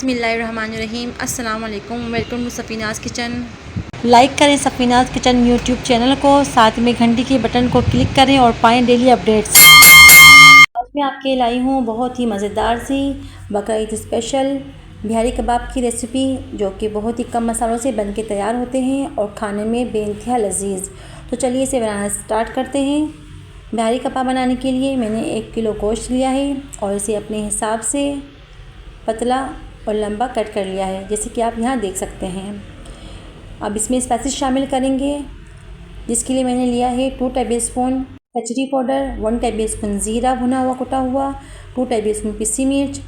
बिस्मिल्लाहिर्रहमानिर्रहीम। अस्सलाम वालेकुम। Welcome to Safinaz kitchen. Like करें सफ़ीनाज़ किचन यूट्यूब चैनल को, साथ में घंटी के बटन को क्लिक करें और पाएँ डेली अपडेट्स। आज मैं आपके लिए लाई हूँ बहुत ही मज़ेदार सी बकरा ईद स्पेशल बिहारी कबाब की रेसिपी, जो कि बहुत ही कम मसालों से बन के तैयार होते हैं और खाने में बेइंतहा लजीज़। तो चलिए इसे बनाना स्टार्ट करते हैं। बिहारी कबाब बनाने के लिए मैंने 1 किलो गोश्त लिया है और इसे अपने हिसाब से पतला और लंबा कट कर लिया है, जैसे कि आप यहाँ देख सकते हैं। अब इसमें स्पाइसेस शामिल करेंगे, जिसके लिए मैंने लिया है 2 टेबलस्पून कचरी पाउडर, 1 टेबलस्पून ज़ीरा भुना हुआ कुटा हुआ, 2 टेबलस्पून पिसी मिर्च,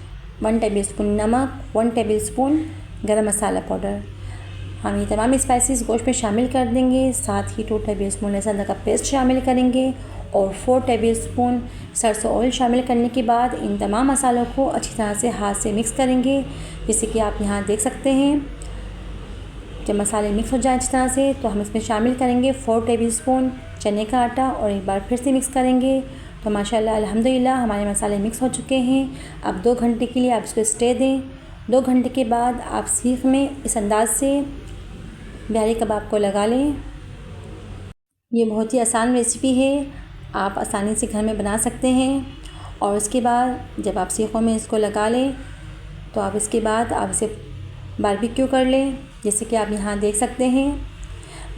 1 टेबलस्पून नमक, 1 टेबलस्पून गरम मसाला पाउडर। हम ये तमाम स्पाइसेस गोश्त में शामिल कर देंगे। साथ ही 2 टेबलस्पून लहसुन अदरक का पेस्ट शामिल करेंगे और 4 टेबलस्पून सरसों ऑयल शामिल करने के बाद इन तमाम मसालों को अच्छी तरह से हाथ से मिक्स करेंगे, जैसे कि आप यहाँ देख सकते हैं। जब मसाले मिक्स हो जाए अच्छी तरह से, तो हम इसमें शामिल करेंगे 4 टेबलस्पून चने का आटा और एक बार फिर से मिक्स करेंगे। तो माशाल्लाह अल्हम्दुलिल्लाह हमारे मसाले मिक्स हो चुके हैं। अब 2 घंटे के लिए आप इसको स्टे दें। 2 घंटे के बाद आप सीख में इस अंदाज से बिहारी कबाब को लगा लें। ये बहुत ही आसान रेसिपी है, आप आसानी से घर में बना सकते हैं। और उसके बाद जब आप सीखों में इसको लगा लें, तो आप इसके बाद आप इसे बारबेक्यू कर लें, जैसे कि आप यहाँ देख सकते हैं।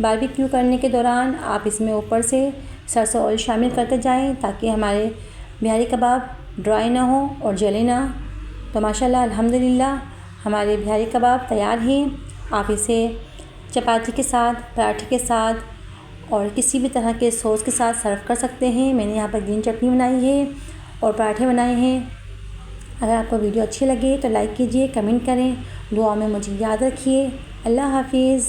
बारबेक्यू करने के दौरान आप इसमें ऊपर से सरसों ऑयल शामिल करते जाएं, ताकि हमारे बिहारी कबाब ड्राई ना हो और जले ना। तो माशाल्लाह अल्हम्दुलिल्लाह हमारे बिहारी कबाब तैयार हैं। आप इसे चपाती के साथ, पराठे के साथ और किसी भी तरह के सॉस के साथ सर्व कर सकते हैं। मैंने यहाँ पर ग्रीन चटनी बनाई है और पराठे बनाए हैं। अगर आपको वीडियो अच्छी लगे तो लाइक कीजिए, कमेंट करें, दुआ में मुझे याद रखिए। अल्लाह हाफिज़।